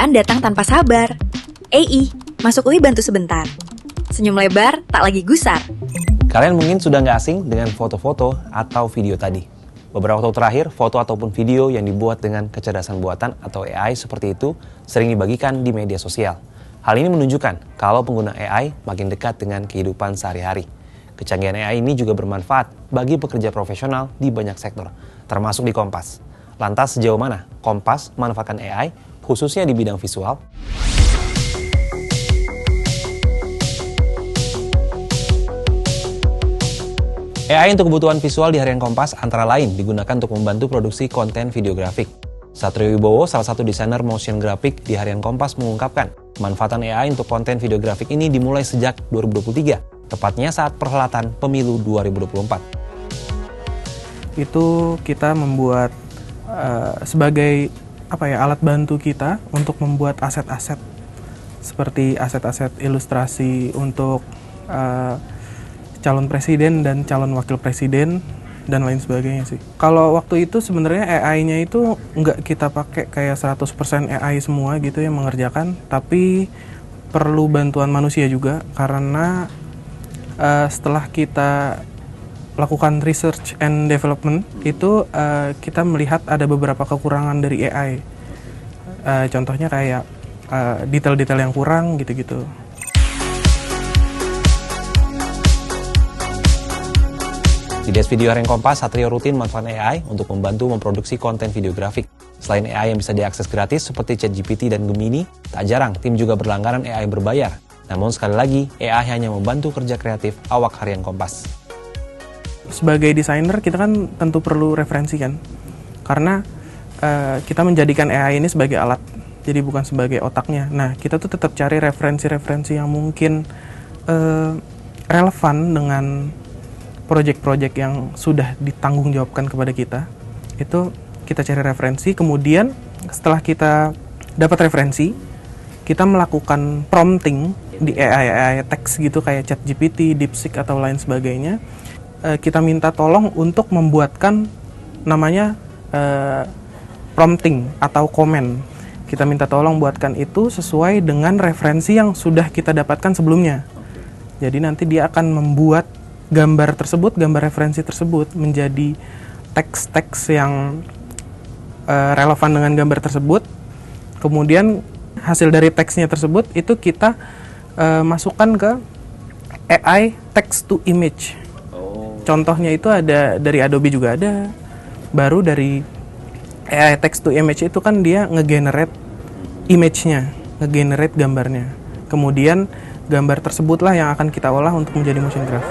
Kerjaan datang tanpa sabar. AI, masuk UI bantu sebentar. Senyum lebar, tak lagi gusar. Kalian mungkin sudah nggak asing dengan foto-foto atau video tadi. Beberapa waktu terakhir, foto ataupun video yang dibuat dengan kecerdasan buatan atau AI seperti itu sering dibagikan di media sosial. Hal ini menunjukkan kalau pengguna AI makin dekat dengan kehidupan sehari-hari. Kecanggihan AI ini juga bermanfaat bagi pekerja profesional di banyak sektor, termasuk di Kompas. Lantas sejauh mana Kompas memanfaatkan AI, khususnya di bidang visual? AI untuk kebutuhan visual di harian Kompas antara lain digunakan untuk membantu produksi konten videografik. Satrio Wibowo, salah satu desainer motion graphic di harian Kompas, mengungkapkan manfaatan AI untuk konten videografik ini dimulai sejak 2023, tepatnya saat perhelatan pemilu 2024. Itu kita membuat sebagai alat bantu kita untuk membuat aset-aset seperti aset-aset ilustrasi untuk calon presiden dan calon wakil presiden dan lain sebagainya sih. Kalau waktu itu sebenarnya AI-nya itu nggak kita pakai kayak 100% AI semua gitu yang mengerjakan, tapi perlu bantuan manusia juga karena setelah kita lakukan research and development itu kita melihat ada beberapa kekurangan dari AI. Contohnya kayak detail-detail yang kurang gitu-gitu. Di Desk Video Harian Kompas, Satrio rutin memanfaatkan AI untuk membantu memproduksi konten videografik. Selain AI yang bisa diakses gratis seperti ChatGPT dan Gemini, tak jarang tim juga berlangganan AI berbayar. Namun sekali lagi, AI hanya membantu kerja kreatif awak Harian Kompas. Sebagai desainer kita kan tentu perlu referensi kan, karena kita menjadikan AI ini sebagai alat, jadi bukan sebagai otaknya. Nah kita tuh tetap cari referensi-referensi yang mungkin relevan dengan proyek-proyek yang sudah ditanggung jawabkan kepada kita. Itu kita cari referensi, kemudian setelah kita dapat referensi, kita melakukan prompting di AI text gitu kayak ChatGPT, DeepSeek atau lain sebagainya. Kita minta tolong untuk membuatkan namanya prompting atau komen. Kita minta tolong buatkan itu sesuai dengan referensi yang sudah kita dapatkan sebelumnya. Jadi nanti dia akan membuat gambar tersebut, gambar referensi tersebut menjadi teks-teks yang relevan dengan gambar tersebut. Kemudian hasil dari teksnya tersebut itu kita masukkan ke AI text to image. Contohnya itu ada dari Adobe juga ada. Baru dari AI text to image itu kan dia nge-generate image-nya, nge-generate gambarnya. Kemudian gambar tersebutlah yang akan kita olah untuk menjadi motion graphic.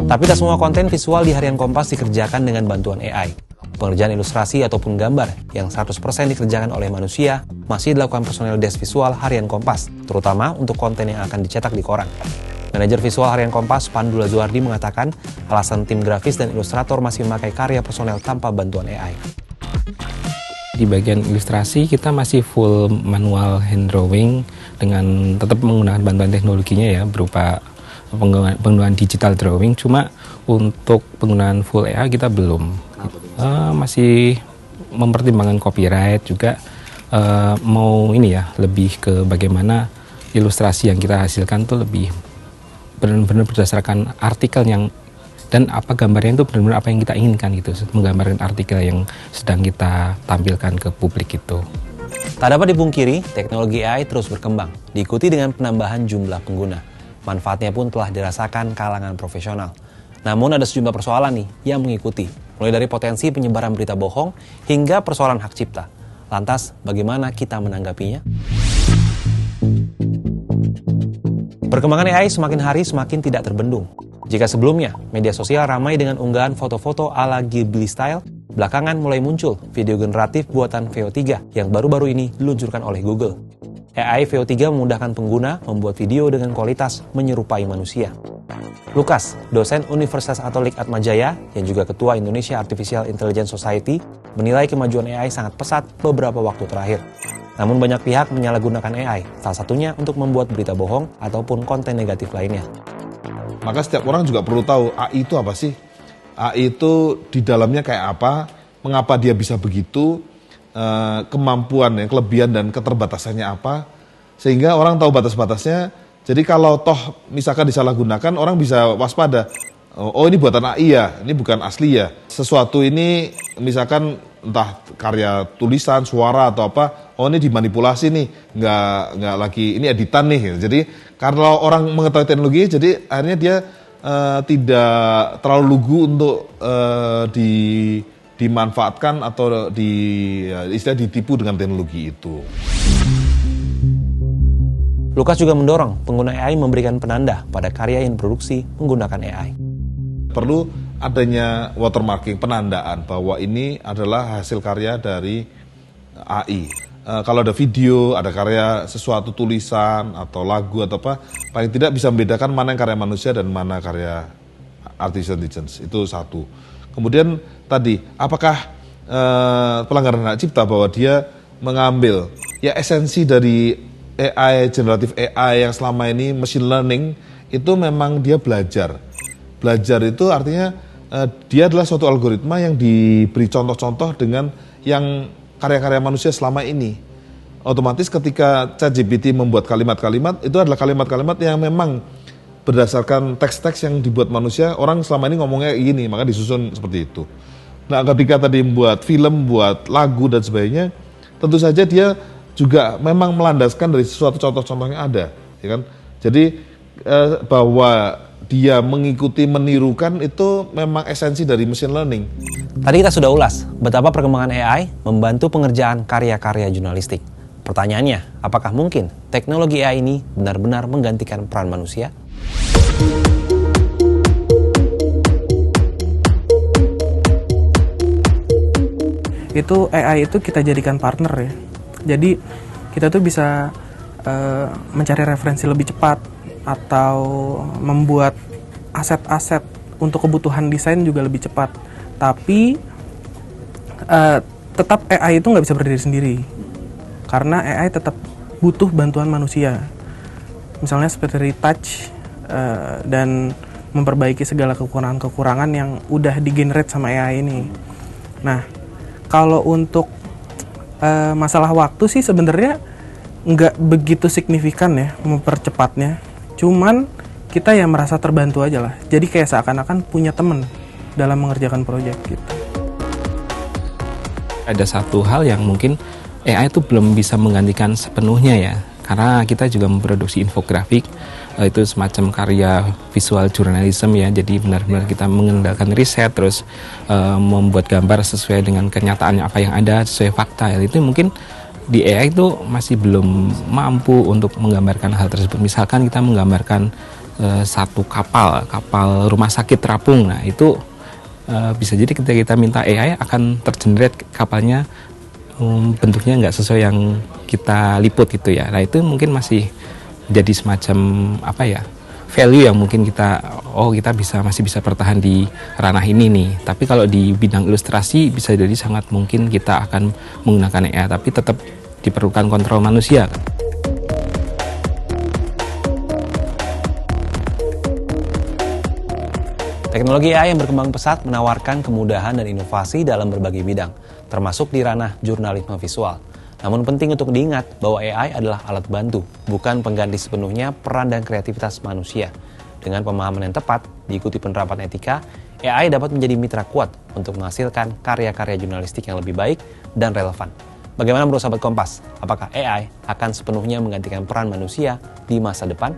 Tapi tak semua konten visual di Harian Kompas dikerjakan dengan bantuan AI. Pengerjaan ilustrasi ataupun gambar yang 100% dikerjakan oleh manusia masih dilakukan personel desk visual Harian Kompas, terutama untuk konten yang akan dicetak di koran. Manajer visual Harian Kompas, Pandula Zuardi, mengatakan alasan tim grafis dan ilustrator masih memakai karya personel tanpa bantuan AI. Di bagian ilustrasi kita masih full manual hand drawing dengan tetap menggunakan bantuan teknologinya ya, berupa penggunaan digital drawing. Cuma untuk penggunaan full AI kita belum. Masih mempertimbangkan copyright juga, mau ini ya, lebih ke bagaimana ilustrasi yang kita hasilkan tuh lebih benar-benar berdasarkan artikel yang, dan apa gambarnya itu benar-benar apa yang kita inginkan gitu, menggambarkan artikel yang sedang kita tampilkan ke publik itu. Tak dapat dipungkiri, teknologi AI terus berkembang, diikuti dengan penambahan jumlah pengguna. Manfaatnya pun telah dirasakan kalangan profesional. Namun ada sejumlah persoalan nih yang mengikuti, mulai dari potensi penyebaran berita bohong hingga persoalan hak cipta. Lantas, bagaimana kita menanggapinya? Perkembangan AI semakin hari semakin tidak terbendung. Jika sebelumnya, media sosial ramai dengan unggahan foto-foto ala Ghibli style, belakangan mulai muncul video generatif buatan VO3 yang baru-baru ini diluncurkan oleh Google. AI VO3 memudahkan pengguna membuat video dengan kualitas menyerupai manusia. Lukas, dosen Universitas Katolik Atmajaya yang juga ketua Indonesia Artificial Intelligence Society, menilai kemajuan AI sangat pesat beberapa waktu terakhir. Namun banyak pihak menyalahgunakan AI, salah satunya untuk membuat berita bohong ataupun konten negatif lainnya. Maka setiap orang juga perlu tahu AI itu apa sih? AI itu di dalamnya kayak apa, mengapa dia bisa begitu, kemampuan, kelebihan dan keterbatasannya apa, sehingga orang tahu batas-batasnya. Jadi kalau toh misalkan disalahgunakan, orang bisa waspada. Oh ini buatan AI ya, ini bukan asli ya. Sesuatu ini misalkan entah karya tulisan, suara atau apa, oh ini dimanipulasi nih, nggak lagi ini editan nih. Jadi kalau orang mengetahui teknologi, jadi akhirnya dia tidak terlalu lugu untuk dimanfaatkan atau istilah ditipu dengan teknologi itu. Lukas juga mendorong pengguna AI memberikan penanda pada karya yang diproduksi menggunakan AI. Perlu adanya watermarking, penandaan bahwa ini adalah hasil karya dari AI. Kalau ada video, ada karya sesuatu tulisan atau lagu atau apa, paling tidak bisa membedakan mana yang karya manusia dan mana karya artificial intelligence. Itu satu. Kemudian tadi, apakah pelanggaran hak cipta bahwa dia mengambil ya esensi dari AI, generatif AI yang selama ini machine learning, itu memang dia belajar. Belajar itu artinya dia adalah suatu algoritma yang diberi contoh-contoh dengan yang karya-karya manusia selama ini. Otomatis ketika ChatGPT membuat kalimat-kalimat, itu adalah kalimat-kalimat yang memang berdasarkan teks-teks yang dibuat manusia. Orang selama ini ngomongnya gini, maka disusun seperti itu. Nah, ketika tadi membuat film, buat lagu dan sebagainya, tentu saja dia juga memang melandaskan dari sesuatu contoh-contoh yang ada, ya kan? Jadi bahwa dia mengikuti, menirukan itu memang esensi dari machine learning. Tadi kita sudah ulas betapa perkembangan AI membantu pengerjaan karya-karya jurnalistik. Pertanyaannya, apakah mungkin teknologi AI ini benar-benar menggantikan peran manusia? Itu AI itu kita jadikan partner ya. Jadi kita tuh bisa mencari referensi lebih cepat atau membuat aset-aset untuk kebutuhan desain juga lebih cepat. Tapi tetap AI itu nggak bisa berdiri sendiri karena AI tetap butuh bantuan manusia. Misalnya seperti retouch dan memperbaiki segala kekurangan-kekurangan yang udah digenerate sama AI ini. Nah, kalau untuk masalah waktu sih sebenarnya nggak begitu signifikan ya mempercepatnya. Cuman kita ya merasa terbantu aja lah. Jadi kayak seakan-akan punya temen dalam mengerjakan proyek gitu. Ada satu hal yang mungkin AI itu belum bisa menggantikan sepenuhnya ya. Karena kita juga memproduksi infografik, itu semacam karya visual journalism ya. Jadi benar-benar kita mengandalkan riset, terus membuat gambar sesuai dengan kenyataannya apa yang ada, sesuai fakta. Itu mungkin di AI itu masih belum mampu untuk menggambarkan hal tersebut. Misalkan kita menggambarkan satu kapal rumah sakit terapung. Nah itu bisa jadi ketika kita minta AI akan tergenerate kapalnya bentuknya nggak sesuai yang kita liput gitu ya. Nah itu mungkin masih jadi semacam apa ya, value yang mungkin kita masih bisa bertahan di ranah ini nih. Tapi kalau di bidang ilustrasi bisa jadi sangat mungkin kita akan menggunakan AI, tapi tetap diperlukan kontrol manusia. Teknologi AI yang berkembang pesat menawarkan kemudahan dan inovasi dalam berbagai bidang, termasuk di ranah jurnalisme visual. Namun penting untuk diingat bahwa AI adalah alat bantu, bukan pengganti sepenuhnya peran dan kreativitas manusia. Dengan pemahaman yang tepat, diikuti penerapan etika, AI dapat menjadi mitra kuat untuk menghasilkan karya-karya jurnalistik yang lebih baik dan relevan. Bagaimana menurut sahabat Kompas? Apakah AI akan sepenuhnya menggantikan peran manusia di masa depan?